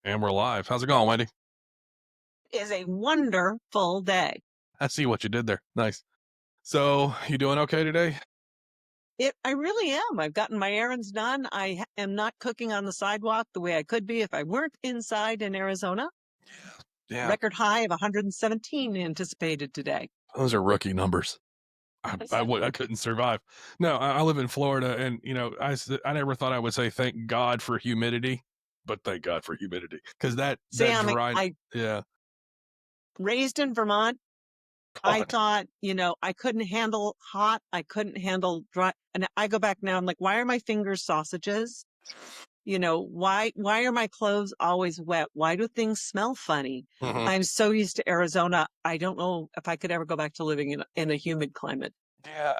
And we're live. How's it going, Wendy? Is a wonderful day. I see what you did there. Nice. So, you doing okay today? I really am. I've gotten my errands done. Am not cooking on the sidewalk the way I could be if I weren't inside in Arizona. Yeah, Record high of 117 anticipated today. those are rookie numbers. I couldn't survive. No, I live in Florida, and I never thought I would say thank God for humidity, but thank God for humidity because See, that dry. I Yeah, raised in Vermont. I God. thought, I couldn't handle hot. I couldn't handle dry. And I go back now. I'm like, why are my fingers sausages? Why are my clothes always wet? Why do things smell funny? Hmm. I'm so used to Arizona. I don't know if I could ever go back to living in a humid climate. Yeah,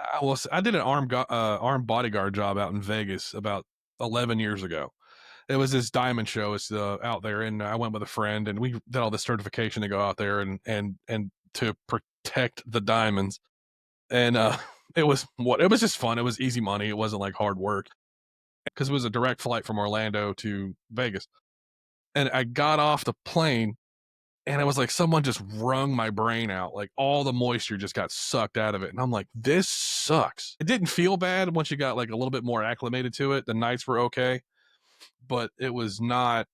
I did an armed bodyguard job out in Vegas about 11 years ago. It was this diamond show. It's out there, and I went with a friend, and we did all this certification to go out there and to protect the diamonds. And it was just fun. It was easy money. It wasn't like hard work because it was a direct flight from Orlando to Vegas. And I got off the plane, and it was like someone just wrung my brain out. Like all the moisture just got sucked out of it, and I'm like, this sucks. It didn't feel bad once you got like a little bit more acclimated to it. The nights were okay, but it was not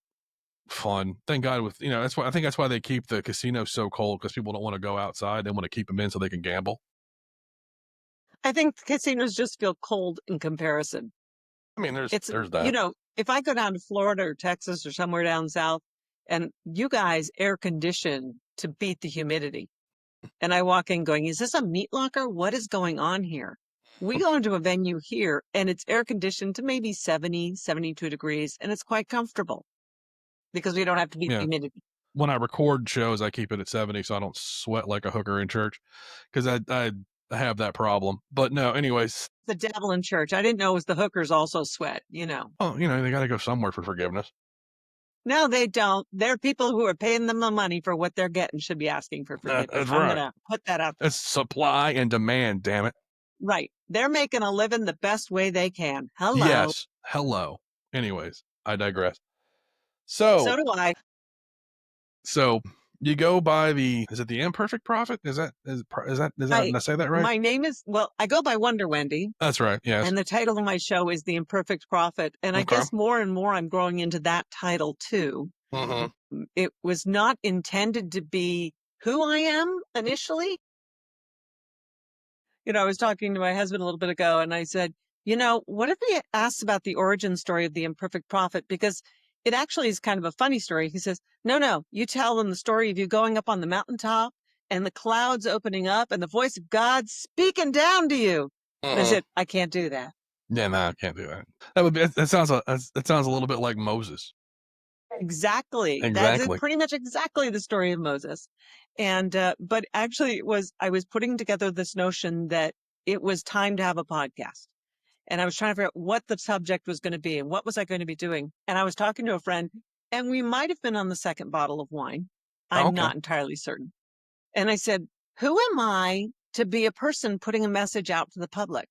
fun. Thank God that's why I think that's why they keep the casinos so cold because people don't want to go outside. They want to keep them in so they can gamble. I think casinos just feel cold in comparison. I mean, It's, there's that. if I go down to Florida or Texas or somewhere down south and you guys air condition to beat the humidity, and I walk in going, is this a meat locker? What is going on here? We go into a venue here and it's air conditioned to maybe 70, 72 degrees, and it's quite comfortable because we don't have to beat the Yeah. humidity. When I record shows, I keep it at 70 so I don't sweat like a hooker in church because I have that problem. But no, anyways, The devil in church. I didn't know it was the hookers also sweat. oh, they got to go somewhere for forgiveness. No, they don't. They're people who are paying them the money for what they're getting should be asking for forgiveness. That's I'm going right. to put that out there. It's supply and demand, damn it. Right. They're making a living the best way they can. Hello. Yes. Hello. Anyways, I digress. So So, do I. so you go by is it the Imperfect Prophet? Did I say that right? My name is, well, I go by Wonder Wendy, That's right. Yes. and the title of my show is The Imperfect Prophet. And I Okay. guess more and more I'm growing into that title too. Mm-hmm. It was not intended to be who I am initially. I was talking to my husband a little bit ago and I said, what if he asks about the origin story of the imperfect prophet? Because it actually is kind of a funny story. He says, no, you tell them the story of you going up on the mountaintop and the clouds opening up and the voice of God speaking down to you. And I Mm-hmm. said, I can't do that. Yeah, no, I can't do that. That sounds a little bit like Moses. Exactly. That's Exactly. pretty much exactly the story of Moses. And, but actually I was putting together this notion that it was time to have a podcast. And I was trying to figure out what the subject was going to be and what was I going to be doing. And I was talking to a friend, and we might have been on the second bottle of wine. Oh, I'm okay. not entirely certain. And I said, who am I to be a person putting a message out to the public?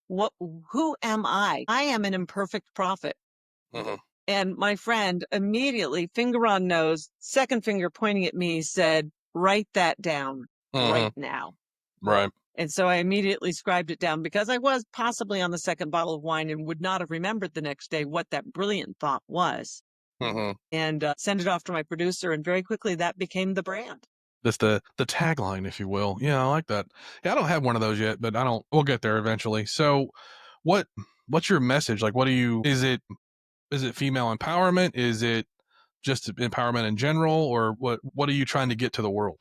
Who am I? I am an imperfect prophet. Mm-hmm. And my friend immediately, finger on nose, second finger pointing at me, said, write that down right Mm-hmm. now. Right. And so I immediately scribed it down because I was possibly on the second bottle of wine and would not have remembered the next day what that brilliant thought was, Mm-hmm. and sent it off to my producer. And very quickly that became the brand. That's the tagline, if you will. Yeah, I like that. Yeah, I don't have one of those yet, but I don't. We'll get there eventually. So, what what's your message? Like, what do you? Is it female empowerment? Is it just empowerment in general, or what are you trying to get to the world?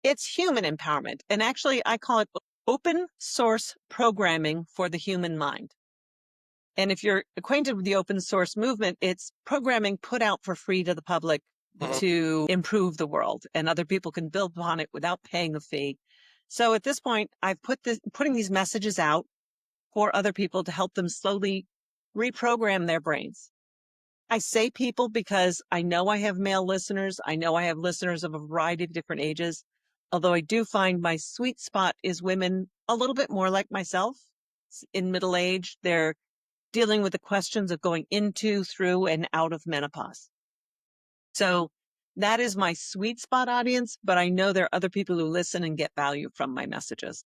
It's human empowerment. And actually, I call it open source programming for the human mind. And if you're acquainted with the open source movement, it's programming put out for free to the public Mhm. to improve the world, and other people can build upon it without paying a fee. So at this point, I've putting these messages out for other people to help them slowly reprogram their brains. I say people because I know I have male listeners. I know I have listeners of a variety of different ages, although I do find my sweet spot is women a little bit more like myself in middle age. They're dealing with the questions of going into, through, and out of menopause. So that is my sweet spot audience, but I know there are other people who listen and get value from my messages.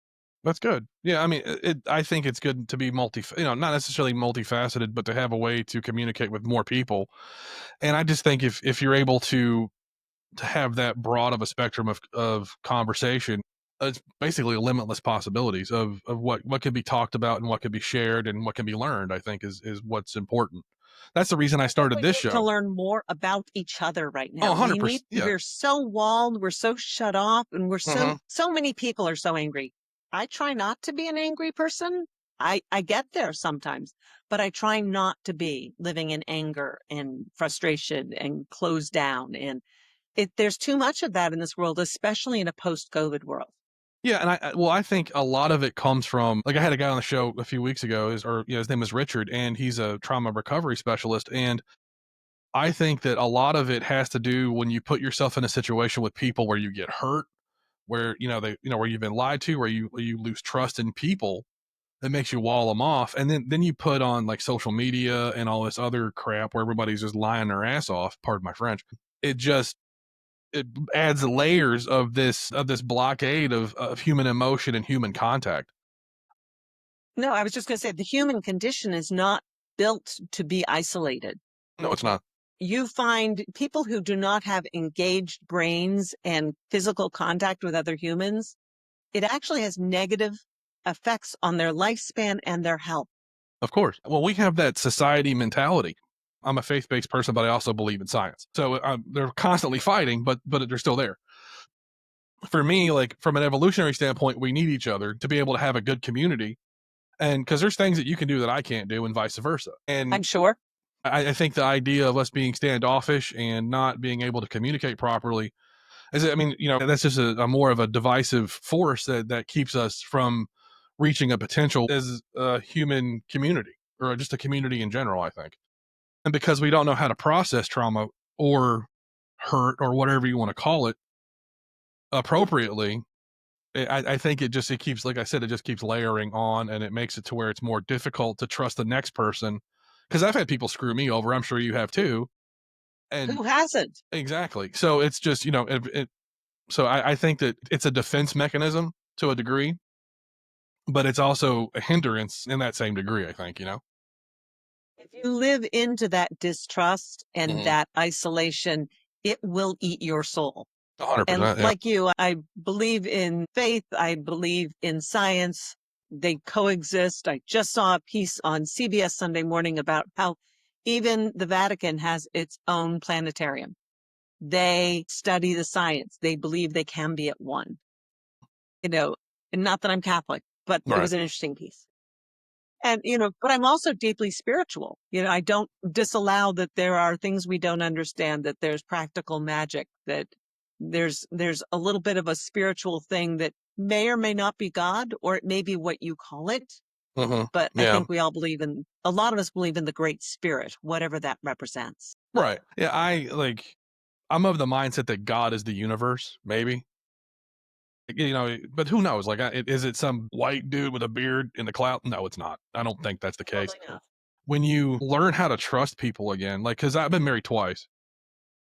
That's good. Yeah, I mean, I think it's good to be not necessarily multifaceted, but to have a way to communicate with more people. And I just think if you're able to have that broad of a spectrum of conversation, it's basically limitless possibilities of what can be talked about and what can be shared and what can be learned. I think is what's important. That's the reason I I think started we this need to show. learn more about each other right Oh, now. We need 100%. Yeah. we're so walled, we're so shut off, and we're Uh-huh. so many people are so angry. I try not to be an angry person. I get there sometimes, but I try not to be living in anger and frustration and closed down, and there's too much of that in this world, especially in a post-COVID world. Yeah, and well, I think a lot of it comes from like I had a guy on the show a few weeks ago, his name is Richard, and he's a trauma recovery specialist, and I think that a lot of it has to do when you put yourself in a situation with people where you get hurt, where where you've been lied to, where you lose trust in people, that makes you wall them off, and then you put on like social media and all this other crap where everybody's just lying their ass off. Pardon my French. It just it adds layers of this blockade of human emotion and human contact. No, I was just gonna say the human condition is not built to be isolated. No, it's not. You find people who do not have engaged brains and physical contact with other humans, it actually has negative effects on their lifespan and their health. Of course. Well, we have that society mentality. I'm a faith-based person, but I also believe in science. So they're constantly fighting, but they're still there. For me, like from an evolutionary standpoint, we need each other to be able to have a good community. And because there's things that you can do that I can't do, and vice versa. And I'm sure. I think the idea of us being standoffish and not being able to communicate properly I mean, that's just a more of a divisive force that keeps us from reaching a potential as a human community or just a community in general, I think. And because we don't know how to process trauma or hurt or whatever you want to call it appropriately, I think it keeps, like I said, it just keeps layering on and it makes it to where it's more difficult to trust the next person. Because I've had people screw me over. I'm sure you have too. And Who hasn't? exactly. So it's just, so I think that it's a defense mechanism to a degree, but it's also a hindrance in that same degree, I think. If you live into that distrust and Mhm. that isolation, it will eat your soul. And 100%, yeah. like you, I believe in faith, I believe in science. They coexist. I just saw a piece on CBS Sunday Morning about how even the Vatican has its own planetarium. They study the science. They believe they can be at one. You know, and not that I'm Catholic, but it Right. was an interesting piece. And, but I'm also deeply spiritual. I don't disallow that there are things we don't understand, that there's practical magic, that there's a little bit of a spiritual thing that may or may not be God, or it may be what you call it. Mhm. But I Yeah. think we all a lot of us believe in the great spirit, whatever that represents. Right. Yeah, I'm of the mindset that God is the universe, maybe. But who knows? Like, is it some white dude with a beard in the cloud? No, it's not. I don't think that's the case. Probably not. When you learn how to trust people again, like, because I've been married twice,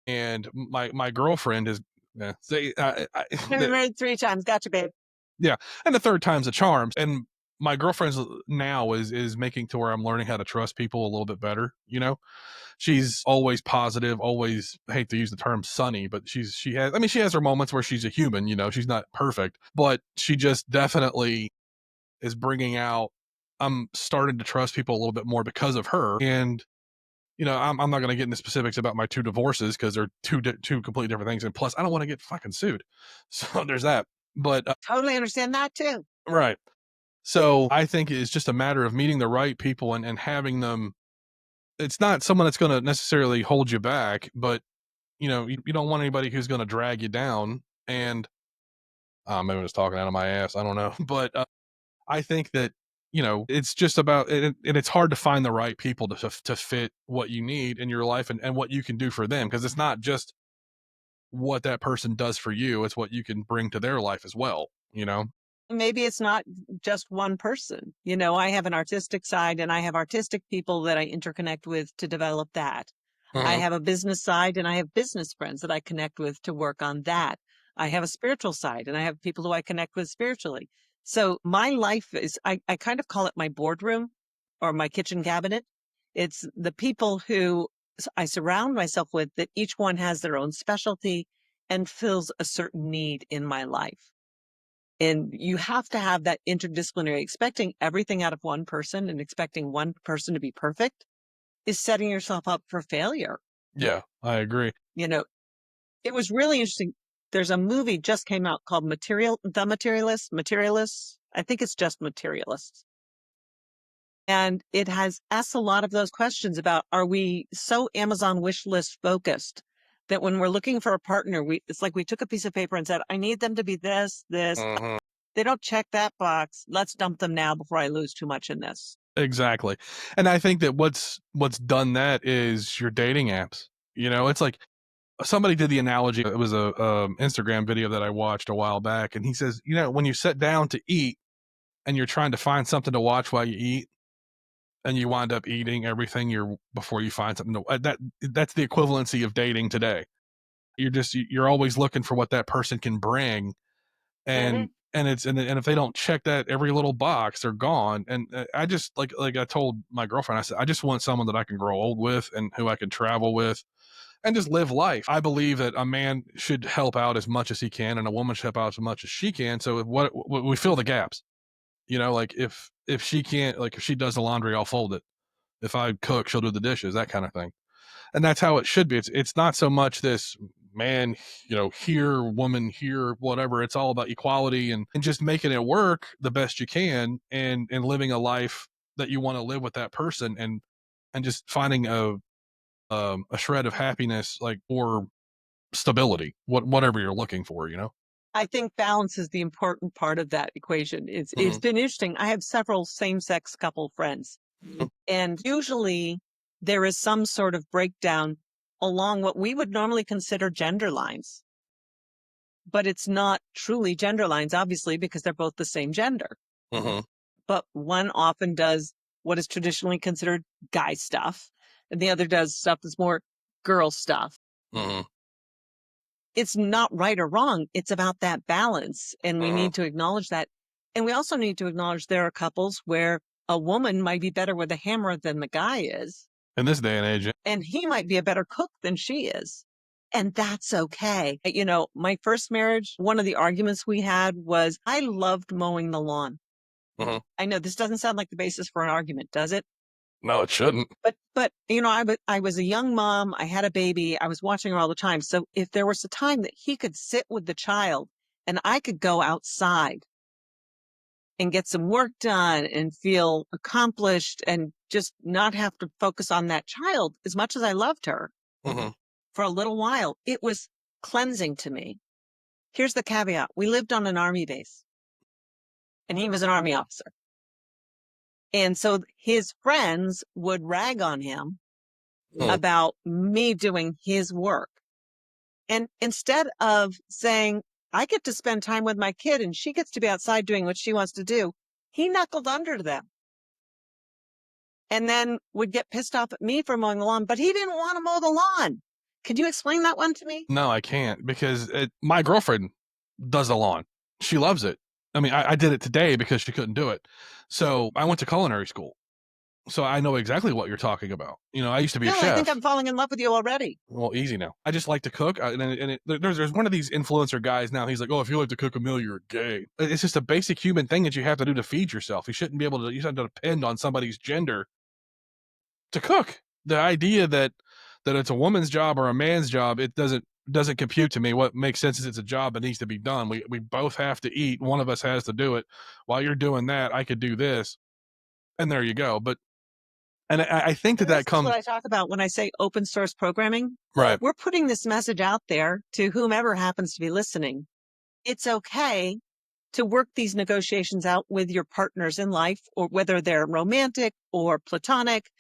and my girlfriend is, yeah, I've been married 3 times. Gotcha, babe. yeah, and the third time's a charm. And my girlfriend's now is making to where I'm learning how to trust people a little bit better. She's always positive, always, I hate to use the term sunny, but she has her moments where she's a human. She's not perfect, but she just definitely is bringing out. I'm starting to trust people a little bit more because of her, and I'm not going to get into specifics about my two divorces because they're two completely different things, and plus, I don't want to get fucking sued. So there's that. But Totally understand that too. right. So I think it's just a matter of meeting the right people and having them. It's not someone that's going to necessarily hold you back, but you don't want anybody who's going to drag you down. And maybe I'm just talking out of my ass. I don't know, but I think that it's just about it, and it's hard to find the right people to fit what you need in your life and what you can do for them because it's not just what that person does for you; it's what you can bring to their life as well. Maybe it's not just one person. I have an artistic side and I have artistic people that I interconnect with to develop that. I Mhm. have a business side and I have business friends that I connect with to work on that. I have a spiritual side and I have people who I connect with spiritually. So my life is, I kind of call it my boardroom or my kitchen cabinet. It's the people who I surround myself with that each one has their own specialty and fills a certain need in my life. And you have to have that interdisciplinary, expecting everything out of one person and expecting one person to be perfect is setting yourself up for failure. Yeah, I agree. You know, it was really interesting. There's a movie just came out called The Materialists. I think it's just Materialists. And it has asked a lot of those questions about, are we so Amazon wish list focused that when we're looking for a partner, it's like we took a piece of paper and said, I need them to be this, this. Mhm. They don't check that box. Let's dump them now before I lose too much in this. Exactly. And I think that what's done that is your dating apps. You know, it's like somebody did the analogy. It was a Instagram video that I watched a while back, and he says, you know, when you sit down to eat and you're trying to find something to watch while you eat, and you wind up eating everything you're before you find something to that's the equivalency of dating today. You're always looking for what that person can bring, Mhm. and if they don't check that every little box, they're gone. And I just like I told my girlfriend, I said I just want someone that I can grow old with and who I can travel with and just live life. I believe that a man should help out as much as he can, and a woman should help out as much as she can. So what we fill the gaps. You know, like if she can't, like if she does the laundry, I'll fold it. If I cook, she'll do the dishes, that kind of thing. And that's how it should be. It's not so much this man, you know, here, woman here, whatever. It's all about equality and just making it work the best you can and living a life that you want to live with that person and just finding a shred of happiness, like, or stability, whatever you're looking for, you know. I think balance is the important part of that equation. It's Mhm. been interesting. I have several same-sex couple friends, and usually there is some sort of breakdown along what we would normally consider gender lines, but it's not truly gender lines, obviously, because they're both the same gender. Mhm. But one often does what is traditionally considered guy stuff, and the other does stuff that's more girl stuff. Mhm. It's not right or wrong. It's about that balance. And we Mhm. need to acknowledge that. And we also need to acknowledge there are couples where a woman might be better with a hammer than the guy is, In this day and age. and he might be a better cook than she is. And that's okay. You know, my first marriage, one of the arguments we had was I loved mowing the lawn. Mhm. I know this doesn't sound like the basis for an argument, does it? No, it shouldn't. But you know, I was a young mom, I had a baby, I was watching her all the time, so if there was a time that he could sit with the child and I could go outside and get some work done and feel accomplished and just not have to focus on that child as much as I loved her Mhm. for a little while, it was cleansing to me. Here's the caveat. We lived on an army base and he was an army officer. And so his friends would rag on him Mhm. about me doing his work. And instead of saying, I get to spend time with my kid and she gets to be outside doing what she wants to do, he knuckled under to them and then would get pissed off at me for mowing the lawn, but he didn't want to mow the lawn. Could you explain that one to me? No, I can't because my girlfriend does the lawn. She loves it. I mean, I did it today because she couldn't do it. So I went to culinary school. So I know exactly what you're talking about. You know, I used to be a Bill, I think chef. I'm falling in love with you already. Well, easy now. I just like to cook, there's one of these influencer guys now. He's like, "Oh, if you like to cook a meal, you're gay." It's just a basic human thing that you have to do to feed yourself. You shouldn't be able to. You shouldn't have to depend on somebody's gender to cook. The idea that it's a woman's job or a man's job, it doesn't compute to me. What makes sense is it's a job that needs to be done. We both have to eat. One of us has to do it. While you're doing that, I could do this, and there you go. But and I think that And that this is what comes I talk about when I say open source programming. right. We're putting this message out there to whomever happens to be listening. It's okay to work these negotiations out with your partners in life, or whether they're romantic or platonic,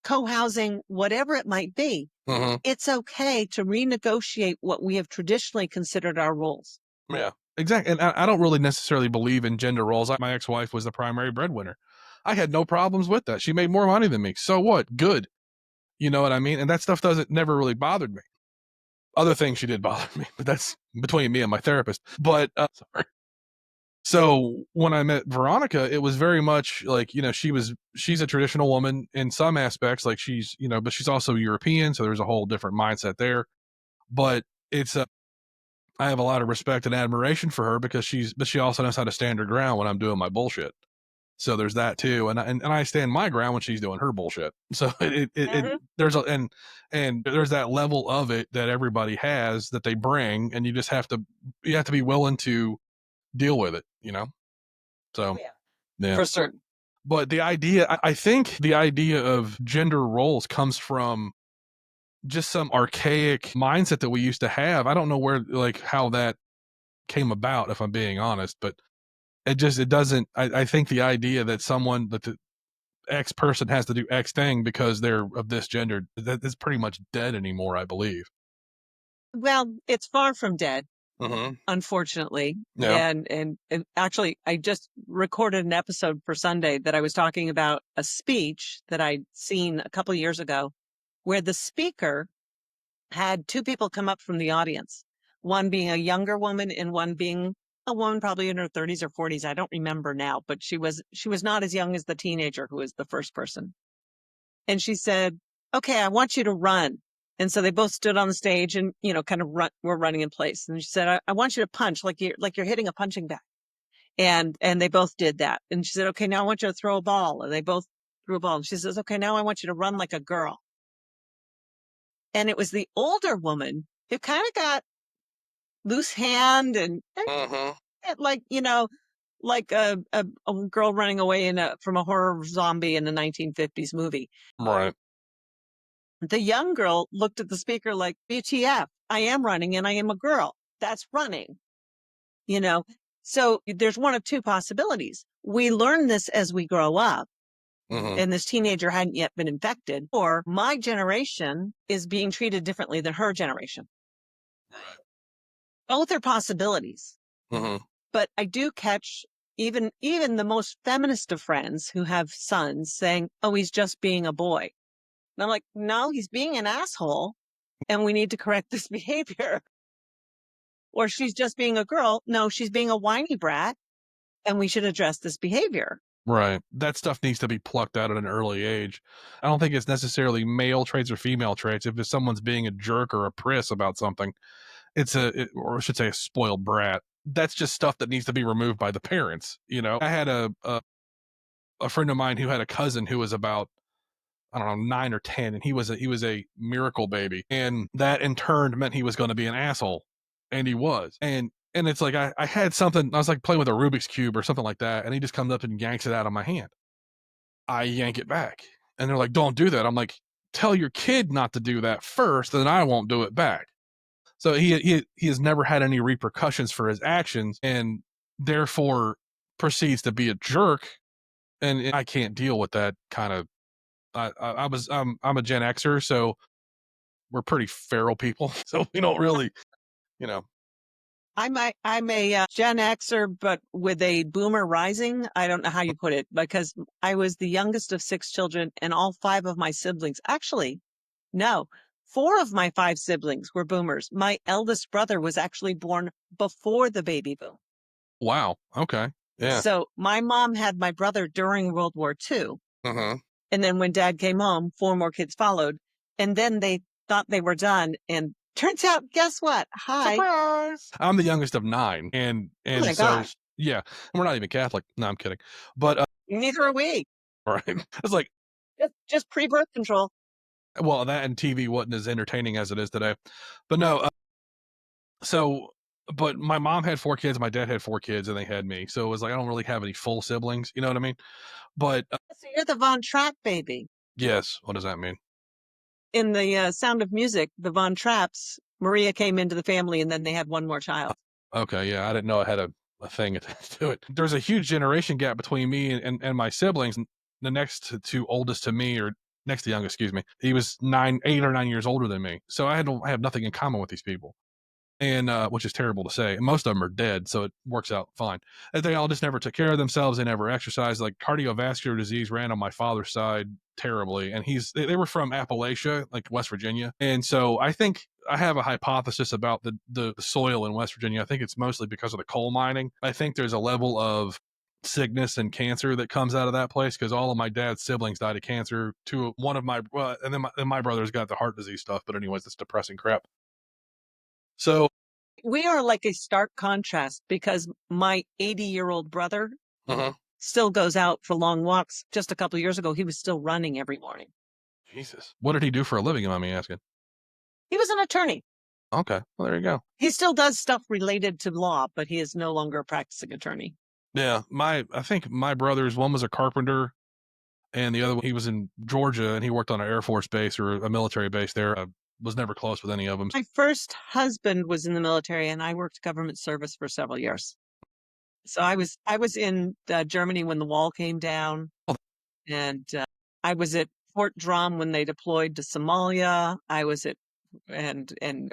co-housing, whatever it might be. Hmm. It's okay to renegotiate what we have traditionally considered our roles. Yeah, exactly. And I don't really necessarily believe in gender roles. My ex-wife was the primary breadwinner. I had no problems with that. She made more money than me. So what? Good. You know what I mean? And that stuff doesn't never really bothered me. Other things she did bother me, but that's between me and my therapist. But sorry. So when I met Veronica, it was very much like, she's a traditional woman in some aspects, like but she's also European, so there's a whole different mindset there. But it's I have a lot of respect and admiration for her because but she also knows how to stand her ground when I'm doing my bullshit. So there's that too, and I stand my ground when she's doing her bullshit. So Mhm. there's a and there's that level of it that everybody has that they bring, and you have to be willing to deal with it, Oh So yeah, yeah. for certain. But I think the idea of gender roles comes from just some archaic mindset that we used to have. I don't know how that came about, if I'm being honest, but it doesn't. I think the idea that the X person has to do X thing because they're of this gender, that is pretty much dead anymore, I believe. Well, it's far from dead, Mm-hmm. unfortunately. Yeah. And actually, I just recorded an episode for Sunday that I was talking about a speech that I'd seen a couple years ago, where the speaker had two people come up from the audience, one being a younger woman and one being a woman probably in her 30s or 40s. I don't remember now, but she was not as young as the teenager who was the first person. And she said, "Okay, I want you to run." And so they both stood on the stage and, kind of were running in place. And she said, I want you to punch like you're hitting a punching bag. And they both did that. And she said, "Okay, now I want you to throw a ball." And they both threw a ball. And she says, "Okay, now I want you to run like a girl." And it was the older woman who kind of got loose hand Mm-hmm. and like a girl running away from a horror zombie in the 1950s movie. Right. The young girl looked at the speaker like, "WTF, I am running and I am a girl. That's running." You know? So there's one of two possibilities. We learn this as we grow up, Mm-hmm. and this teenager hadn't yet been infected, or my generation is being treated differently than her generation. Both are possibilities. Mm-hmm. But I do catch even the most feminist of friends who have sons saying, "Oh, he's just being a boy." And I'm like, "No, he's being an asshole, and we need to correct this behavior." Or she's just being a girl. No, she's being a whiny brat, and we should address this behavior. Right. That stuff needs to be plucked out at an early age. I don't think it's necessarily male traits or female traits. If someone's being a jerk or a priss about something, or I should say, a spoiled brat. That's just stuff that needs to be removed by the parents. I had a friend of mine who had a cousin who was about, I don't know, 9 or 10, and he was a miracle baby, and that in turn meant he was going to be an asshole, and he was. And it's like I had something. I was like playing with a Rubik's cube or something like that, and he just comes up and yanks it out of my hand. I yank it back, and they're like, "Don't do that." I'm like, "Tell your kid not to do that first, then I won't do it back." So he has never had any repercussions for his actions, and therefore proceeds to be a jerk. And I can't deal with that kind of. I'm a Gen Xer, so we're pretty feral people. So we don't really, you know. I'm a Gen Xer, but with a boomer rising. I don't know how you put it, because I was the youngest of six children, and all five of my siblings, actually, no, four of my five siblings were boomers. My eldest brother was actually born before the baby boom. Wow. Okay. Yeah. So my mom had my brother during World War II. Uh-huh. And then when dad came home, four more kids followed. And then they thought they were done. And turns out, guess what? Hi. Surprise! I'm the youngest of nine, and Oh my so gosh. yeah, and we're not even Catholic. No, I'm kidding. But Neither are we. right, it's like, Just pre-birth control. well, that and TV wasn't as entertaining as it is today. But no, so but my mom had four kids, my dad had four kids, and they had me. So it was like I don't really have any full siblings. You know what I mean? But So you're the Von Trapp baby. yes, what does that mean? In the Sound of Music, the Von Trapps, Maria came into the family and then they had one more child. Okay, yeah, I didn't know I had a thing attached to it. There's a huge generation gap between me and my siblings. The next two oldest to me, or next to youngest, excuse me, he was 8 or 9 years older than me. So I have nothing in common with these people. and which is terrible to say. And most of them are dead, so it works out fine. And they all just never took care of themselves. They never exercised. Like cardiovascular disease ran on my father's side terribly, and they were from Appalachia, like West Virginia, and so I think I have a hypothesis about the soil in West Virginia. I think it's mostly because of the coal mining. I think there's a level of sickness and cancer that comes out of that place because all of my dad's siblings died of cancer. One of my and then my brother's got the heart disease stuff. But anyways, that's depressing crap. So We are like a stark contrast because my 80-year-old brother uh-huh. still goes out for long walks. Just a couple of years ago, he was still running every morning. Jesus, what did he do for a living? Am I asking? He was an attorney. Okay, well there you go. He still does stuff related to law, but he is no longer a practicing attorney. Yeah, I think my brothers, one was a carpenter, and the other one, he was in Georgia, and he worked on an Air Force base or a military base there. I was never close with any of them. My first husband was in the military, and I worked government service for several years. So I was in Germany when the wall came down, Oh, and I was at Fort Drum when they deployed to Somalia. I was at and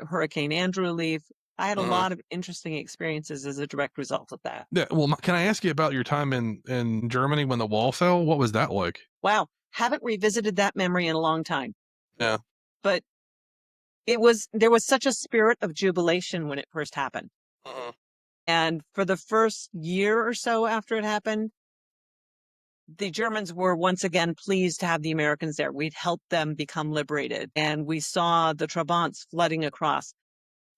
Hurricane Andrew relief. I had a uh, lot of interesting experiences as a direct result of that. yeah. Well, can I ask you about your time in Germany when the wall fell? What was that like? Wow, haven't revisited that memory in a long time, Yeah. but there was such a spirit of jubilation when it first happened. Uh-huh. And for the first year or so after it happened, the Germans were once again pleased to have the Americans there. We'd helped them become liberated, and we saw the Trabants flooding across.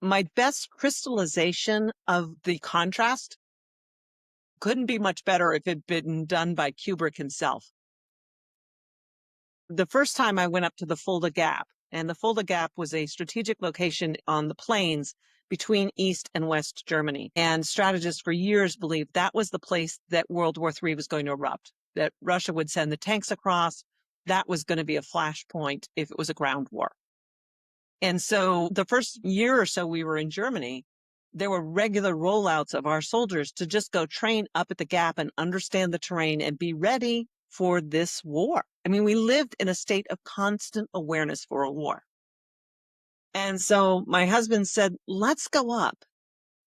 My best crystallization of the contrast couldn't be much better if it had been done by Kubrick himself. The first time I went up to the Fulda Gap, and the Fulda Gap was a strategic location on the plains between East and West Germany. And strategists for years believed that was the place that World War III was going to erupt, that Russia would send the tanks across. That was going to be a flashpoint if it was a ground war. And so the first year or so we were in Germany, there were regular rollouts of our soldiers to just go train up at the Gap and understand the terrain and be ready for this war. I mean, we lived in a state of constant awareness for a war. And so my husband said, let's go up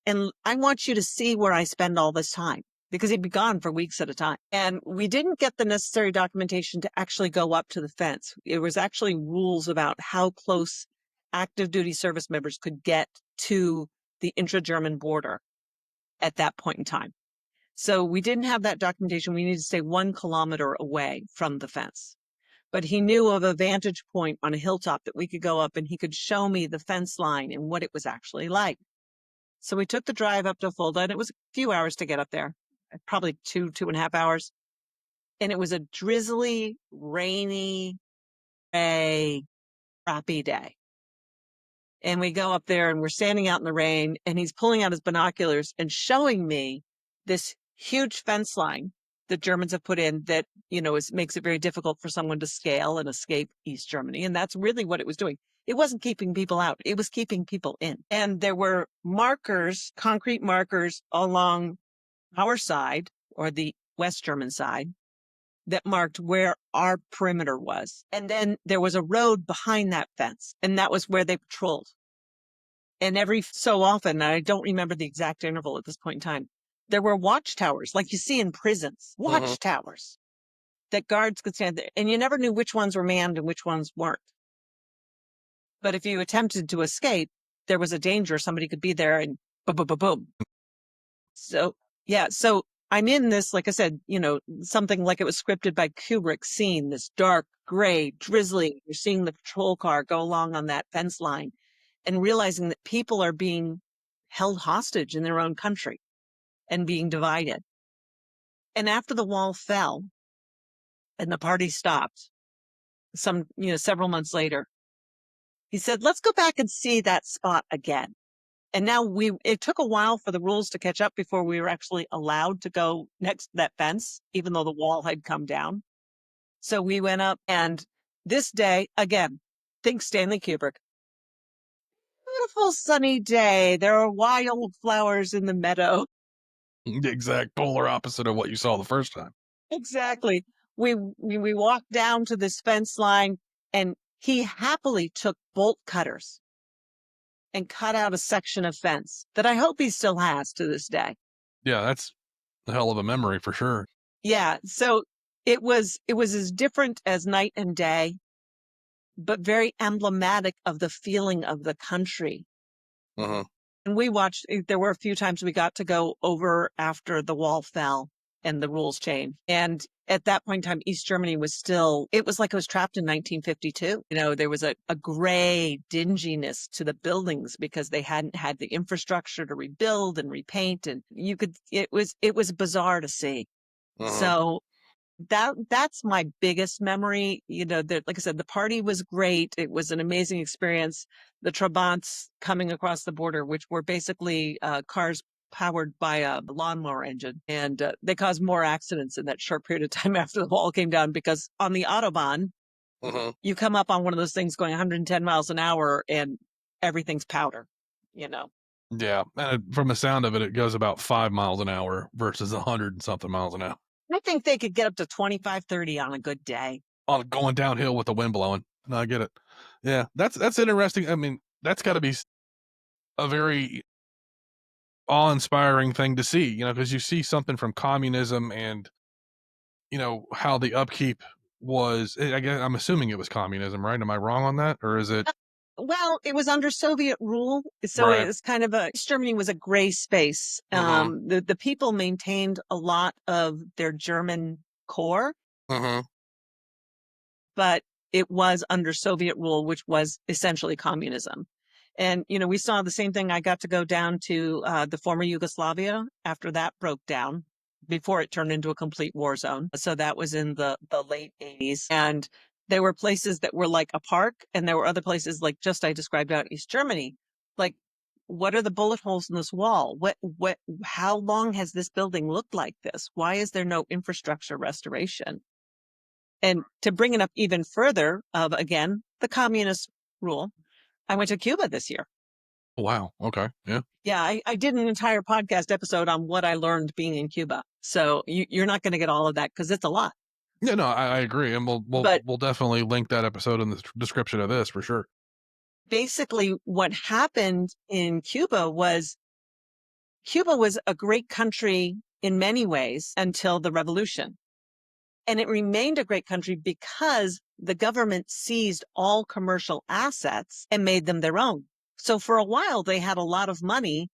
and I want you to see where I spend all this time because he'd be gone for weeks at a time. And we didn't get the necessary documentation to actually go up to the fence. It was actually rules about how close active duty service members could get to the intra-German border at that point in time. So we didn't have that documentation. We needed to stay 1 kilometer away from the fence. But he knew of a vantage point on a hilltop that we could go up and he could show me the fence line and what it was actually like. So we took the drive up to Fulda, and it was a few hours to get up there, probably 2.5 hours. And it was a drizzly, rainy, gray, crappy day. And we go up there and we're standing out in the rain, and he's pulling out his binoculars and showing me this huge fence line that Germans have put in that, makes it very difficult for someone to scale and escape East Germany. And that's really what it was doing. It wasn't keeping people out. It was keeping people in. And there were markers, concrete markers along our side or the West German side that marked where our perimeter was. And then there was a road behind that fence, and that was where they patrolled. And every so often, and I don't remember the exact interval at this point in time, there were watchtowers like you see in prisons, watchtowers that guards could stand there. And you never knew which ones were manned and which ones weren't. But if you attempted to escape, there was a danger somebody could be there and boom, boom, boom, boom. So, yeah. So I'm in this, like I said, something like it was scripted by Kubrick scene, this dark, gray, drizzly. You're seeing the patrol car go along on that fence line and realizing that people are being held hostage in their own country and being divided. And after the wall fell and the party stopped, several months later, he said, let's go back and see that spot again. And now it took a while for the rules to catch up before we were actually allowed to go next to that fence, even though the wall had come down. So we went up, and this day, again, think Stanley Kubrick. Beautiful sunny day. There are wildflowers in the meadow. The exact polar opposite of what you saw the first time. Exactly. We walked down to this fence line, and he happily took bolt cutters and cut out a section of fence that I hope he still has to this day. Yeah, that's a hell of a memory for sure. Yeah, so it was as different as night and day, but very emblematic of the feeling of the country. Uh-huh. And we watched, there were a few times we got to go over after the wall fell and the rules changed. And at that point in time, East Germany was still, it was like it was trapped in 1952. There was a gray dinginess to the buildings because they hadn't had the infrastructure to rebuild and repaint. And it was bizarre to see. Uh-huh. So that's my biggest memory. Like I said, the party was great. It was an amazing experience. The Trabants coming across the border, which were basically cars powered by a lawnmower engine, and they caused more accidents in that short period of time after the wall came down because on the Autobahn, Uh-huh. you come up on one of those things going 110 miles an hour and everything's powder, you know. Yeah, and from the sound of it, it goes about 5 miles an hour versus 100 and something miles an hour I think they could get up to 25, 30 on a good day. on going downhill with the wind blowing. No, I get it. Yeah, that's interesting. I mean, that's got to be a very awe-inspiring thing to see, because you see something from communism and how the upkeep was. I guess I'm assuming it was communism, right? Am I wrong on that, or is it Well, it was under Soviet rule, so right? it's kind of East Germany was a gray space. Uh-huh. The people maintained a lot of their German core, Uh-huh. but it was under Soviet rule, which was essentially communism. And we saw the same thing. I got to go down to the former Yugoslavia after that broke down, before it turned into a complete war zone. So that was in the late 80s, and there were places that were like a park, and there were other places like just I described out in East Germany. Like, what are the bullet holes in this wall? How long has this building looked like this? Why is there no infrastructure restoration? And to bring it up even further, of again, the communist rule, I went to Cuba this year. Wow. Okay. Yeah. Yeah, I did an entire podcast episode on what I learned being in Cuba. So you're not going to get all of that because it's a lot. Yeah. No, I agree, and we'll we'll But we'll definitely link that episode in the description of this for sure. basically, what happened in Cuba was a great country in many ways until the revolution. And it remained a great country because the government seized all commercial assets and made them their own. So for a while, they had a lot of money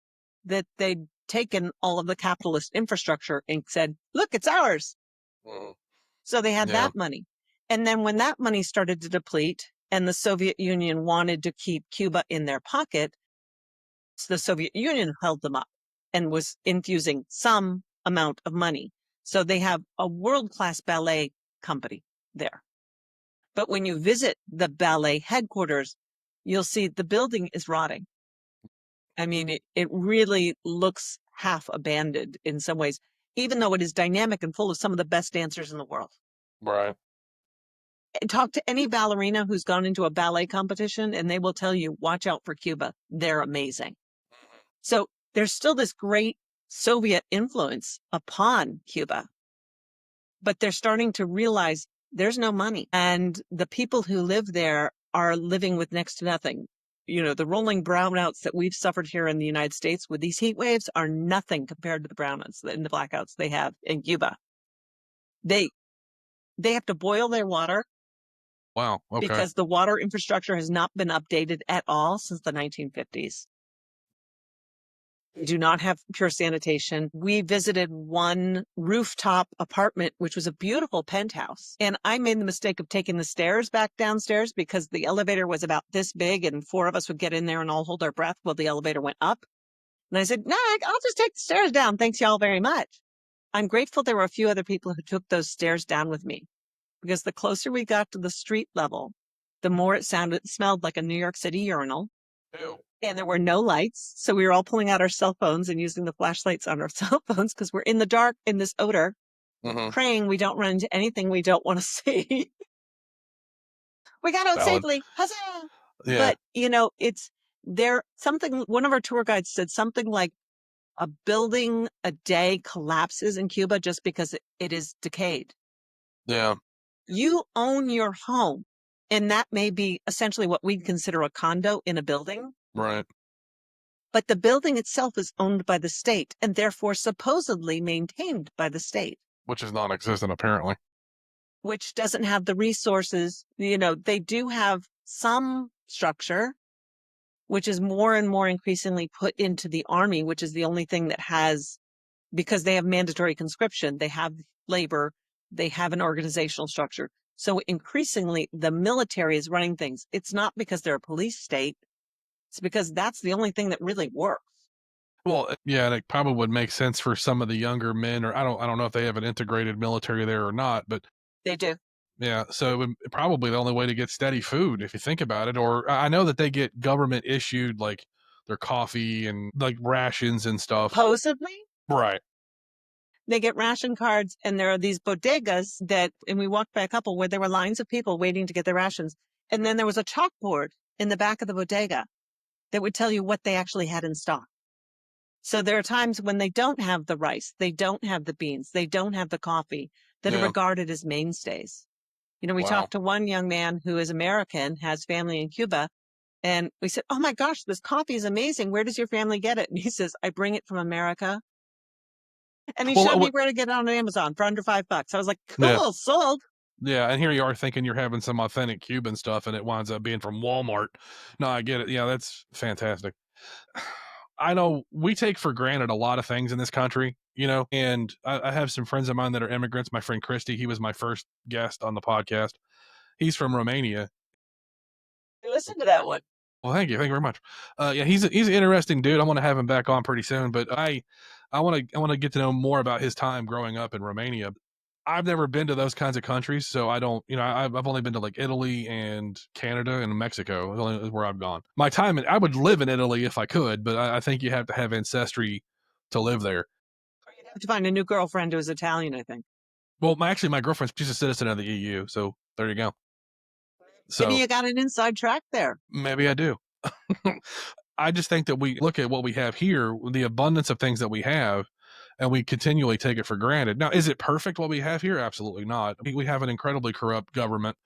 that they'd taken all of the capitalist infrastructure and said, look, it's ours. Mhm. So they had Yeah. that money. And then when that money started to deplete and the Soviet Union wanted to keep Cuba in their pocket, the Soviet Union held them up and was infusing some amount of money. So they have a world-class ballet company there. But when you visit the ballet headquarters, you'll see the building is rotting. I mean, it really looks half abandoned in some ways, even though it is dynamic and full of some of the best dancers in the world. Right. Talk to any ballerina who's gone into a ballet competition, and they will tell you, watch out for Cuba. They're amazing. So there's still this great Soviet influence upon Cuba, but they're starting to realize there's no money. And the people who live there are living with next to nothing. The rolling brownouts that we've suffered here in the United States with these heat waves are nothing compared to the brownouts and the blackouts they have in Cuba. They they have to boil their water Wow. Okay. because the water infrastructure has not been updated at all since the 1950s. They do not have pure sanitation. We visited one rooftop apartment, which was a beautiful penthouse. And I made the mistake of taking the stairs back downstairs because the elevator was about this big and four of us would get in there and all hold our breath while the elevator went up. And I said, no, I'll just take the stairs down. Thanks y'all very much. I'm grateful there were a few other people who took those stairs down with me because the closer we got to the street level, the more it smelled like a New York City urinal. Ew. And there were no lights. So we were all pulling out our cell phones and using the flashlights on our cell phones because we're in the dark in this odor, Uh-huh. praying we don't run into anything we don't want to see. We got out Valid. safely. Huzzah! Yeah. But, it's there something, one of our tour guides said something like a building a day collapses in Cuba just because it is decayed. Yeah. You own your home, and that may be essentially what we'd consider a condo in a building. Right. but the building itself is owned by the state and therefore supposedly maintained by the state, which is non-existent apparently. which doesn't have the resources. They do have some structure, which is more and more increasingly put into the army, which is the only thing that has, because they have mandatory conscription, they have labor, they have an organizational structure. So increasingly, the military is running things. It's not because they're a police state. It's because that's the only thing that really works. Well, yeah, and it probably would make sense for some of the younger men, or I don't know if they have an integrated military there or not, but They do. yeah, so it would probably the only way to get steady food if you think about it. Or I know that they get government issued like their coffee and like rations and stuff. Supposedly, Right. they get ration cards, and there are these bodegas and we walked by a couple where there were lines of people waiting to get their rations. And then there was a chalkboard in the back of the bodega that would tell you what they actually had in stock. So there are times when they don't have the rice, they don't have the beans, they don't have the coffee that are Yeah. regarded as mainstays. We Wow. talked to one young man who is American, has family in Cuba, and we said, "Oh my gosh, this coffee is amazing. Where does your family get it?" And he says, "I bring it from America." And he Well, showed me where to get it on Amazon for under $5. I was like, yeah, "Cool, sold." yeah, and here you are thinking you're having some authentic Cuban stuff, and it winds up being from Walmart. No, I get it. Yeah, that's fantastic. I know we take for granted a lot of things in this country, and I have some friends of mine that are immigrants. My friend Christy, he was my first guest on the podcast. He's from Romania. Listen to that one. Well, thank you very much. Yeah, he's an interesting dude. I want to have him back on pretty soon, but I want to get to know more about his time growing up in Romania. I've never been to those kinds of countries, so I don't. I've only been to like Italy and Canada and Mexico. Is only where I've gone. My time, I would live in Italy if I could, but I think you have to have ancestry to live there. You'd have to find a new girlfriend who's Italian, I think. Well, my girlfriend, she's a citizen of the EU, so there you go. Maybe So you got an inside track there. maybe I do. I just think that we look at what we have here, the abundance of things that we have, and we continually take it for granted. Now, is it perfect what we have here? Absolutely not. We have an incredibly corrupt government.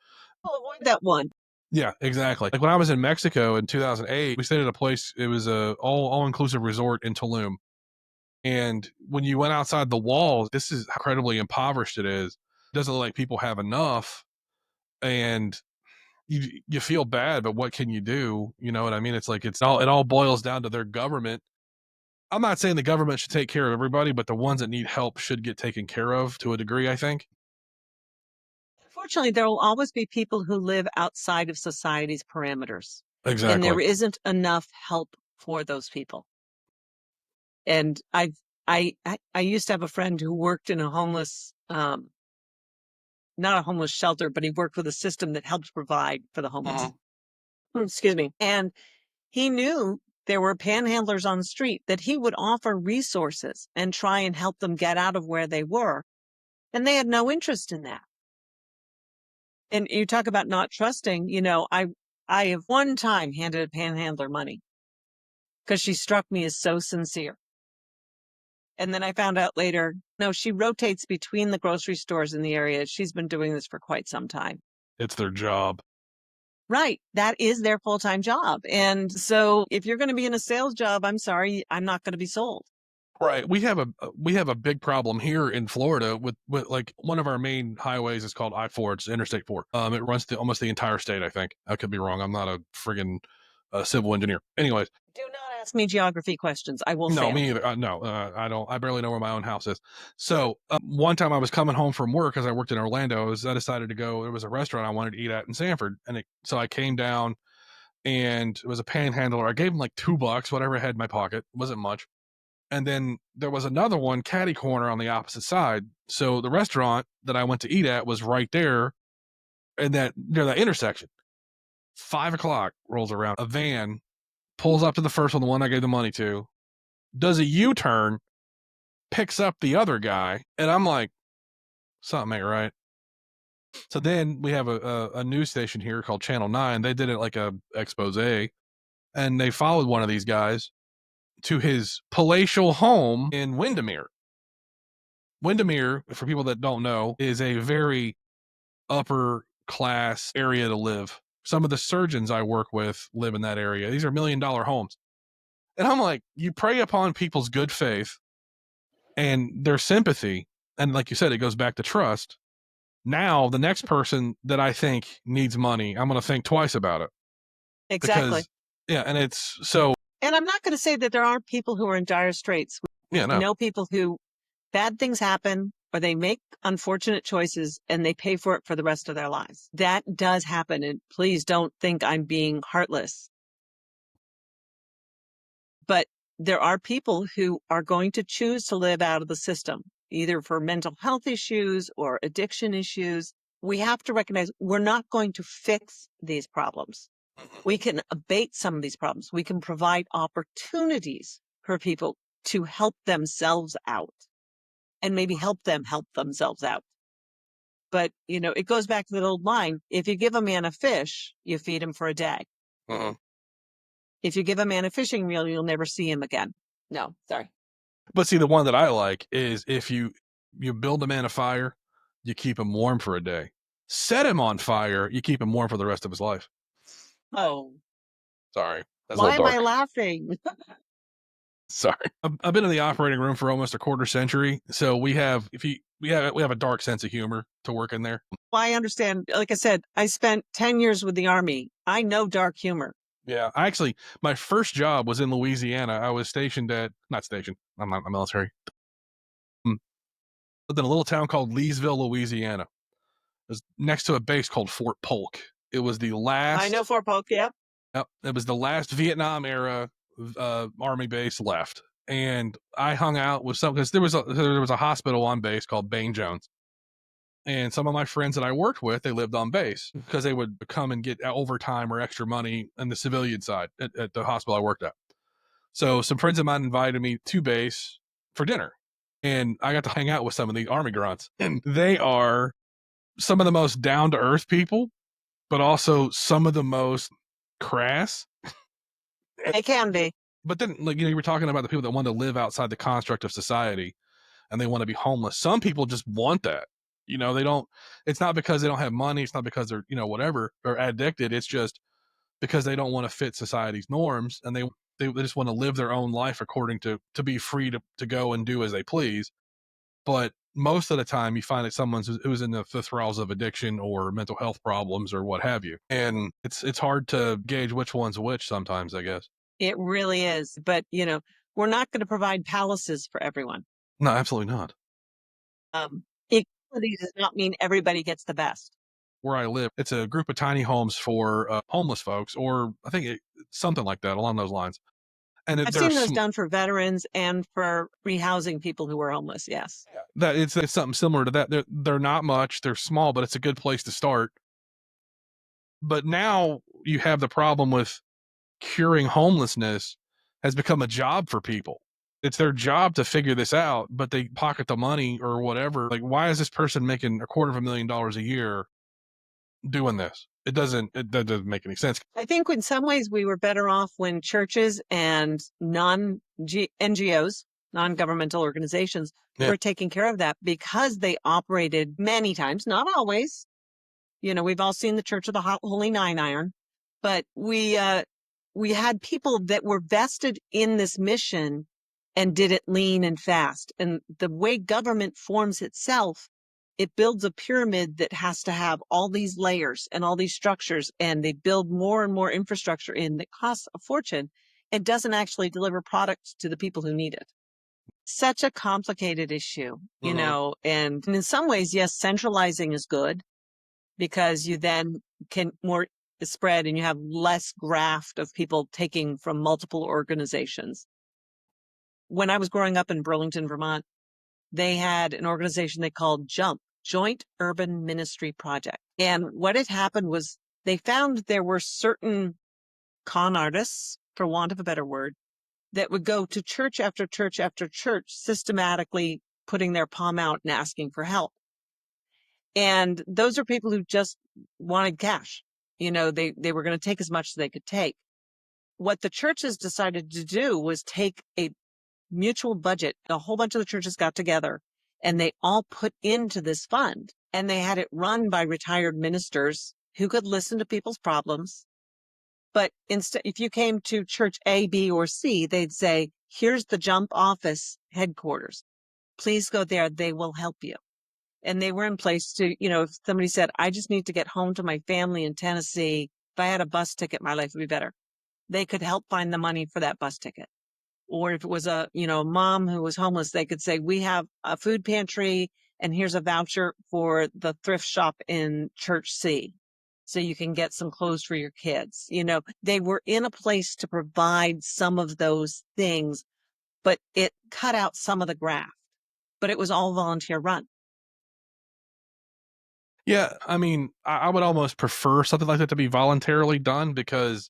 I'll avoid that one. Yeah, exactly. Like when I was in Mexico in 2008, we stayed at a place. It was a all inclusive resort in Tulum, and when you went outside the walls, this is how incredibly impoverished it is. It doesn't look like people have enough, and you feel bad, but what can you do? You know what I mean? It's like it all boils down to their government. I'm not saying the government should take care of everybody, but the ones that need help should get taken care of to a degree, I think. Unfortunately, there will always be people who live outside of society's parameters, and Exactly. there isn't enough help for those people. And I used to have a friend who worked in a homeless, not a homeless shelter, but he worked with a system that helps provide for the homeless. Mhm. Excuse me. And he knew there were panhandlers on the street that he would offer resources and try and help them get out of where they were. And they had no interest in that. And you talk about not trusting, I have one time handed a panhandler money because she struck me as so sincere. And then I found out later, no, she rotates between the grocery stores in the area. She's been doing this for quite some time. It's their job. Right. That is their full-time job. And so if you're going to be in a sales job, I'm sorry, I'm not going to be sold. Right. We have a big problem here in Florida with like one of our main highways is called I-4. It's Interstate 4. It runs to almost the entire state, I think. I could be wrong. I'm not a friggin' civil engineer. Anyways, Do not ask me geography questions. I will no, fail. me either. No, I don't. I barely know where my own house is. So one time I was coming home from work because I worked in Orlando. I decided to go. There was a restaurant I wanted to eat at in Sanford, so I came down and it was a panhandler. I gave him like $2, whatever I had in my pocket. It wasn't much. And then there was another one, catty corner on the opposite side. So the restaurant that I went to eat at was right there in that near that intersection. 5 o'clock rolls around. A van pulls up to the first one, the one I gave the money to, does a U-turn, picks up the other guy, and I'm like, something ain't right. So then we have a news station here called Channel 9. They did it like a expose, and they followed one of these guys to his palatial home in Windermere. Windermere, for people that don't know, is a very upper class area to live. Some of the surgeons I work with live in that area. These are $1 million homes. And I'm like, you prey upon people's good faith and their sympathy. And like you said, it goes back to trust. Now, the next person that I think needs money, I'm going to think twice about it Exactly. because, yeah, and it's so, And I'm not going to say that there aren't people who are in dire straits. yeah, We no. know people who bad things happen or they make unfortunate choices and they pay for it for the rest of their lives. That does happen. And please don't think I'm being heartless. But there are people who are going to choose to live out of the system, either for mental health issues or addiction issues. We have to recognize we're not going to fix these problems. We can abate some of these problems. We can provide opportunities for people to help themselves out and maybe help them help themselves out. But, it goes back to that old line. If you give a man a fish, you feed him for a day. Uh-huh. If you give a man a fishing reel, you'll never see him again. No, sorry. But see, the one that I like is if you build a man a fire, you keep him warm for a day. Set him on fire, you keep him warm for the rest of his life. Oh, Sorry, that's a why little am I dark. laughing? Sorry, I've been in the operating room for almost a quarter century, so we have if you we have a dark sense of humor to work in there. Well, I understand. Like I said, I spent 10 years with the Army. I know dark humor. Yeah, I actually my first job was in Louisiana. I was stationed at not stationed. I'm not military. Mm, lived in a little town called Leesville, Louisiana. It was next to a base called Fort Polk. It was the I know last. Fort Polk, yeah. Yep, it was the last Vietnam era army base left, and I hung out with some because there was a hospital on base called Bain Jones, and some of my friends that I worked with they lived on base because they would come and get overtime or extra money on the civilian side at the hospital I worked at. So some friends of mine invited me to base for dinner, and I got to hang out with some of the army grunts, and they are some of the most down to earth people, but also some of the most crass. It can be. But then, like you were talking about the people that want to live outside the construct of society and they want to be homeless. Some people just want that. They don't. It's not because they don't have money. It's not because they're whatever or addicted. It's just because they don't want to fit society's norms and they just want to live their own life according to be free to go and do as they please. But most of the time, you find that someone who's in the thralls of addiction or mental health problems or what have you, and it's hard to gauge which one's which sometimes. I guess. It really is. But, we're not going to provide palaces for everyone. No, absolutely not. Equality does not mean everybody gets the best. Where I live, it's a group of tiny homes for homeless folks, or I think something like that along those lines. And I've seen those done for veterans and for rehousing people who are homeless. Yes. that it's something similar to that. They're not much. They're small, but it's a good place to start. But now you have the problem with curing homelessness has become a job for people. It's their job to figure this out, but they pocket the money or whatever. Like, why is this person making $250,000 a year doing this? That doesn't make any sense. I think in some ways we were better off when churches and NGOs, non-governmental organizations, Yeah. were taking care of that because they operated many times, not always. We've all seen the Church of the Holy Nine Iron, but we had people that were vested in this mission and did it lean and fast. And the way government forms itself, it builds a pyramid that has to have all these layers and all these structures, and they build more and more infrastructure in that costs a fortune and doesn't actually deliver products to the people who need it. Such a complicated issue, and in some ways, yes, centralizing is good because you then can more spread and you have less graft of people taking from multiple organizations. When I was growing up in Burlington, Vermont, they had an organization they called JUMP, Joint Urban Ministry Project. And what had happened was they found there were certain con artists, for want of a better word, that would go to church after church after church, systematically putting their palm out and asking for help. And those are people who just wanted cash. They were going to take as much as they could take. What the churches decided to do was take a mutual budget. A whole bunch of the churches got together and they all put into this fund, and they had it run by retired ministers who could listen to people's problems But instead, if you came to church A, B, or C, they'd say, here's the jump office headquarters. Please go there. They will help you. And they were in place to, if somebody said, I just need to get home to my family in Tennessee, if I had a bus ticket, my life would be better. They could help find the money for that bus ticket. Or if it was a mom who was homeless, they could say, we have a food pantry and here's a voucher for the thrift shop in church C. So you can get some clothes for your kids. They were in a place to provide some of those things, but it cut out some of the graft, but it was all volunteer run. Yeah, I mean, I would almost prefer something like that to be voluntarily done because,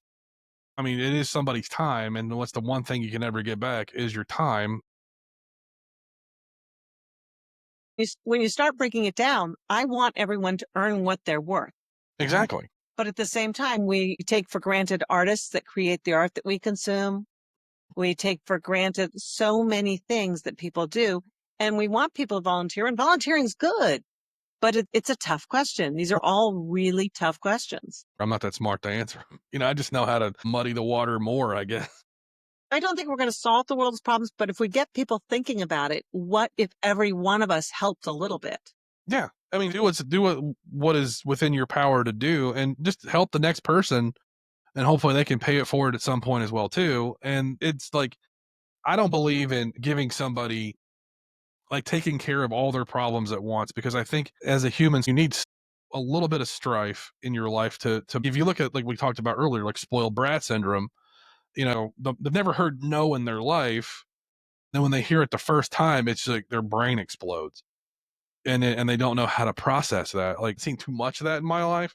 I mean, it is somebody's time, and what's the one thing you can never get back is your time. When you start breaking it down, I want everyone to earn what they're worth. Exactly. But at the same time, we take for granted artists that create the art that we consume. We take for granted so many things that people do, and we want people to volunteer, and volunteering is good, but it's a tough question. These are all really tough questions. I'm not that smart to answer 'em. I just know how to muddy the water more, I guess. I don't think we're going to solve the world's problems, but if we get people thinking about it, what if every one of us helped a little bit? Yeah. I mean, do what is within your power to do and just help the next person, and hopefully they can pay it forward at some point as well too. And it's like I don't believe in giving somebody like taking care of all their problems at once because I think as a human you need a little bit of strife in your life to if you look at like we talked about earlier like spoiled brat syndrome, they've never heard no in their life. Then when they hear it the first time, it's like their brain explodes and they don't know how to process that. Like seen too much of that in my life,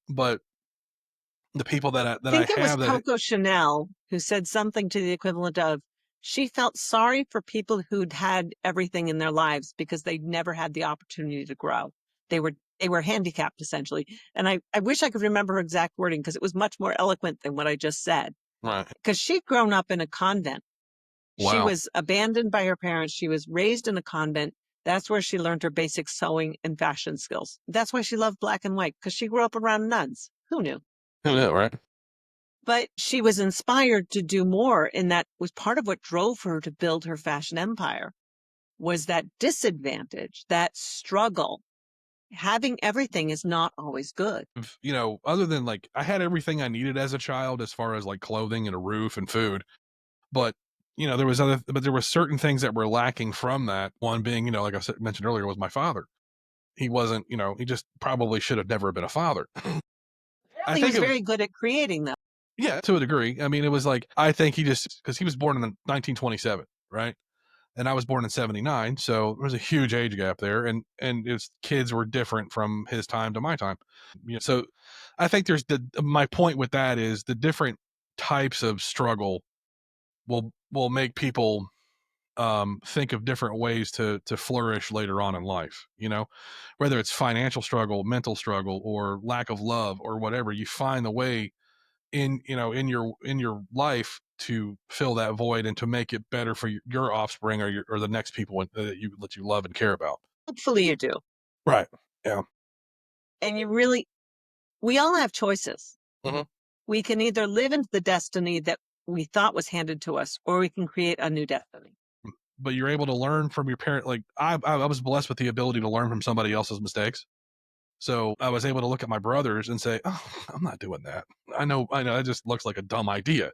but the people I that I think it was have that Coco Chanel who said something to the equivalent of, she felt sorry for people who'd had everything in their lives because they'd never had the opportunity to grow. They were handicapped essentially. And I wish I could remember her exact wording because it was much more eloquent than what I just said. right. Because she'd grown up in a convent. She Wow. was abandoned by her parents. She was raised in a convent. That's where she learned her basic sewing and fashion skills. That's why she loved black and white, because she grew up around nuns. Who knew? Who knew, right? But she was inspired to do more, and that was part of what drove her to build her fashion empire, was that disadvantage, that struggle. Having everything is not always good. Other than like I had everything I needed as a child as far as like clothing and a roof and food, but there were certain things that were lacking from that. One being, like mentioned earlier, was my father. He wasn't, he just probably should have never been a father. I He think was it was, very good at creating them. yeah, to a degree. I mean, it was like, I think he just, because he was born in 1927, right? And I was born in 79. So there was a huge age gap there. And his kids were different from his time to my time. So I think my point with that is the different types of struggle will make people think of different ways to flourish later on in life. Whether it's financial struggle, mental struggle, or lack of love, or whatever, you find the way in your life to fill that void and to make it better for your offspring or the next people that you love and care about. Hopefully you do. Right. Yeah. And we all have choices. Hmm. We can either live into the destiny that we thought was handed to us, or we can create a new destiny. But you're able to learn from your parent. Like I was blessed with the ability to learn from somebody else's mistakes. So I was able to look at my brothers and say, "Oh, I'm not doing that. I know, that just looks like a dumb idea."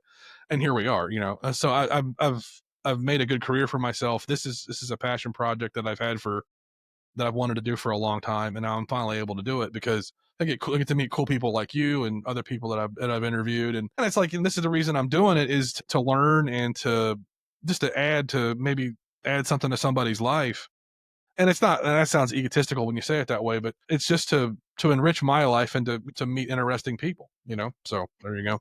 And here we are, So I've made a good career for myself. This is a passion project that I've wanted to do for a long time, and now I'm finally able to do it because I get to meet cool people like you and other people that I've interviewed, and it's like, and this is the reason I'm doing it is to learn and to just to maybe add something to somebody's life. And it's not, and that sounds egotistical when you say it that way, but it's just to enrich my life and to meet interesting people. So there you go.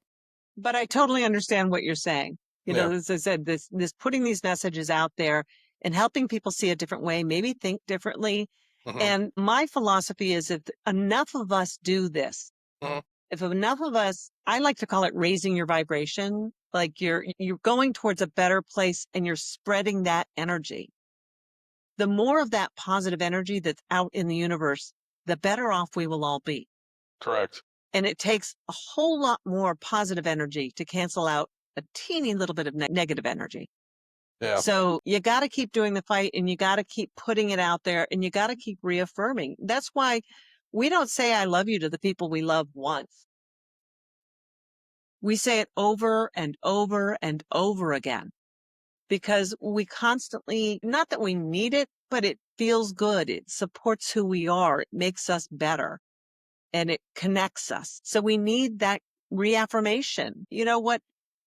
But I totally understand what you're saying. Yeah. As I said, this putting these messages out there and helping people see a different way, maybe think differently. Hmm. And my philosophy is if enough of us do this, Hmm. if enough of us, I like to call it raising your vibration, like you're going towards a better place and you're spreading that energy. The more of that positive energy that's out in the universe, the better off we will all be. Correct. And it takes a whole lot more positive energy to cancel out a teeny little bit of negative energy. Yeah. So you got to keep doing the fight, and you got to keep putting it out there, and you got to keep reaffirming. That's why we don't say I love you to the people we love once. We say it over and over and over again because we constantly, not that we need it, but it feels good. It supports who we are. It makes us better, and it connects us. So we need that reaffirmation. You know what?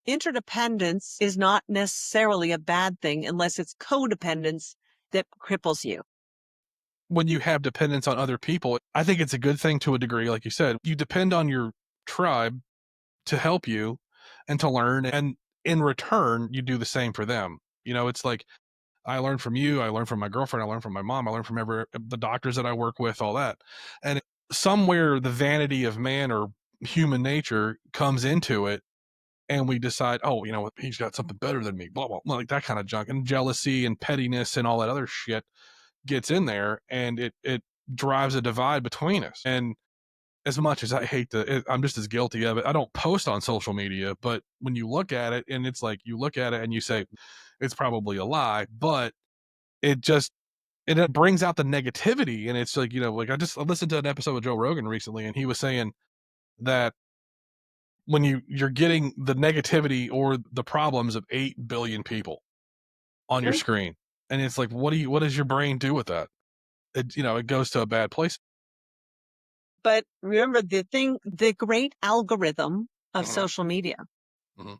Interdependence is not necessarily a bad thing unless it's codependence that cripples you. When you have dependence on other people, I think it's a good thing to a degree. Like you said, you depend on your tribe to help you and to learn. And in return, you do the same for them. It's like I learn from you, I learn from my girlfriend, I learn from my mom, I learn from the doctors that I work with, all that. And somewhere the vanity of man or human nature comes into it, and we decide, oh, he's got something better than me, blah, blah, blah, like that kind of junk. And jealousy and pettiness and all that other shit gets in there, and it drives a divide between us. And as much as I hate I'm just as guilty of it. I don't post on social media, but when you look at it, and it's like you look at it and you say, it's probably a lie, but it just it brings out the negativity. And it's like, like I listened to an episode of Joe Rogan recently, and he was saying that when you're getting the negativity or the problems of 8 billion people on your Mhm. screen, and it's like, what does your brain do with that? It goes to a bad place. But remember the great algorithm of Mhm, social media mhm.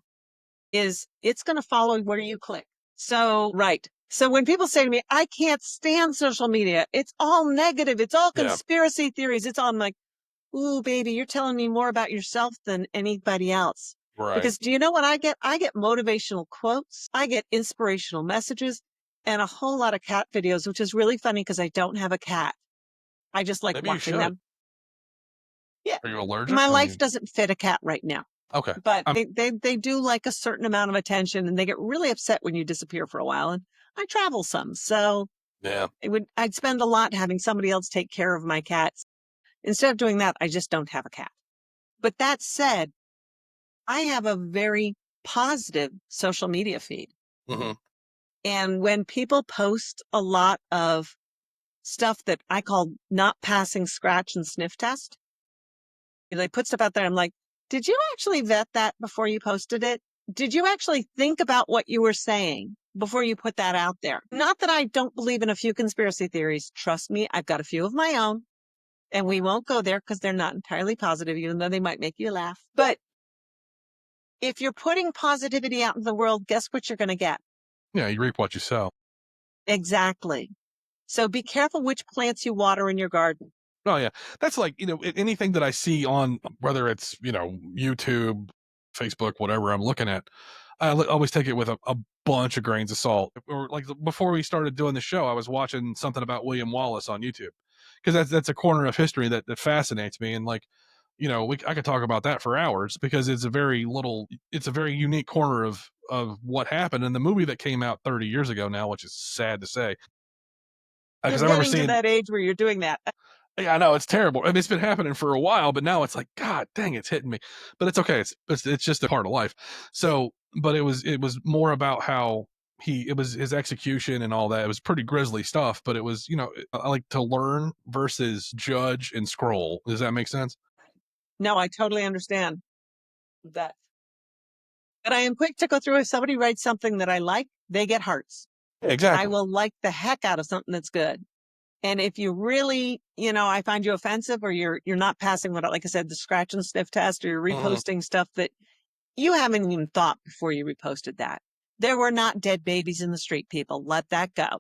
is it's going to follow where you click. So, right. So when people say to me, I can't stand social media, it's all negative. It's all Yeah, conspiracy theories. I'm like, ooh, baby, you're telling me more about yourself than anybody else. right. Because do you know what I get? I get motivational quotes, I get inspirational messages, and a whole lot of cat videos, which is really funny because I don't have a cat. I just like Maybe you watching should. them. Yeah. Are you allergic? My I life mean, doesn't fit a cat right now, okay. but I'm they do like a certain amount of attention, and they get really upset when you disappear for a while. And I travel some. So Yeah. I'd spend a lot having somebody else take care of my cats. Instead of doing that, I just don't have a cat. But that said, I have a very positive social media feed. Mhm. And when people post a lot of stuff that I call not passing scratch and sniff test, they put stuff out there. I'm like, did you actually vet that before you posted it? Did you actually think about what you were saying before you put that out there? Not that I don't believe in a few conspiracy theories. Trust me, I've got a few of my own, and we won't go there because they're not entirely positive, even though they might make you laugh. But if you're putting positivity out in the world, guess what you're going to get? Yeah, you reap what you sow. Exactly. So be careful which plants you water in your garden. Oh yeah, that's like anything that I see on whether it's YouTube, Facebook, whatever I'm looking at. Always take it with a bunch of grains of salt. Or like before we started doing the show, I was watching something about William Wallace on YouTube because that's a corner of history that fascinates me. And like I could talk about that for hours because it's a very unique corner of what happened in the movie that came out 30 years ago now, which is sad to say. You're Because I remember getting to seeing, that age where you're doing that. yeah, I know it's terrible. I mean, it's been happening for a while, but now it's like, God dang, it's hitting me. But it's okay. It's just a part of life. So, but it was more about how it was his execution and all that. It was pretty grisly stuff, but it was I like to learn versus judge and scroll. Does that make sense? No, I totally understand that. But I am quick to go through if somebody writes something that I like, they get hearts. Yeah, I exactly. will like the heck out of something that's good. And if you really, I find you offensive, or you're not passing what, like I said, the scratch and sniff test, or you're Hmm. reposting stuff that you haven't even thought before you reposted that. There were not dead babies in the street, people. Let that go.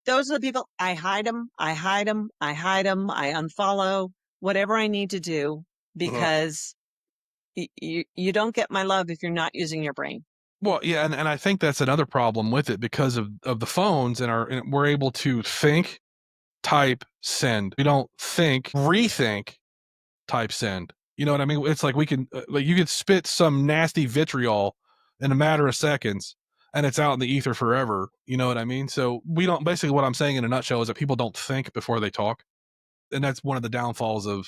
Those are the people. I hide them. I hide them. I hide them. I unfollow whatever I need to do Hmm. because you don't get my love if you're not using your brain. Well, yeah, and I think that's another problem with it because of the phones and we're able to think, type, send. We don't think, rethink, type send. You know what I mean? It's like we can like you could spit some nasty vitriol in a matter of seconds and it's out in the ether forever. You know what I mean? So we don't basically what I'm saying in a nutshell is that people don't think before they talk. and that's one of the downfalls of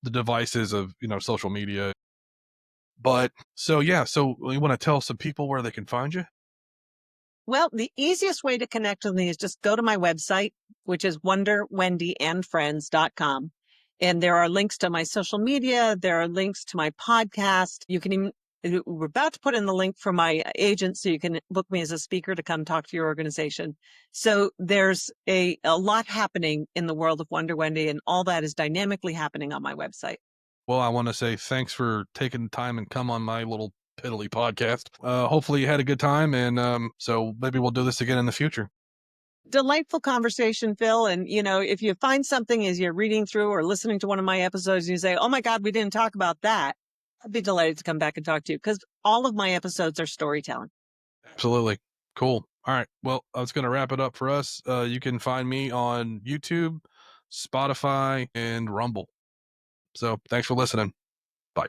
the devices of, social media. But so yeah, so you want to tell some people where they can find you? Well, the easiest way to connect with me is just go to my website, which is wonderwendyandfriends.com. And there are links to my social media. There are links to my podcast. You can even, we're about to put in the link for my agent so you can book me as a speaker to come talk to your organization. So there's a lot happening in the world of Wonder Wendy, and all that is dynamically happening on my website. Well, I want to say thanks for taking the time and come on my little piddly podcast. Hopefully you had a good time, and so maybe we'll do this again in the future. Delightful conversation, Phil. And, if you find something as you're reading through or listening to one of my episodes and you say, oh my God, we didn't talk about that, I'd be delighted to come back and talk to you because all of my episodes are storytelling. Absolutely. Cool. All right. Well, I was going to wrap it up for us. You can find me on YouTube, Spotify, and Rumble. So thanks for listening. Bye.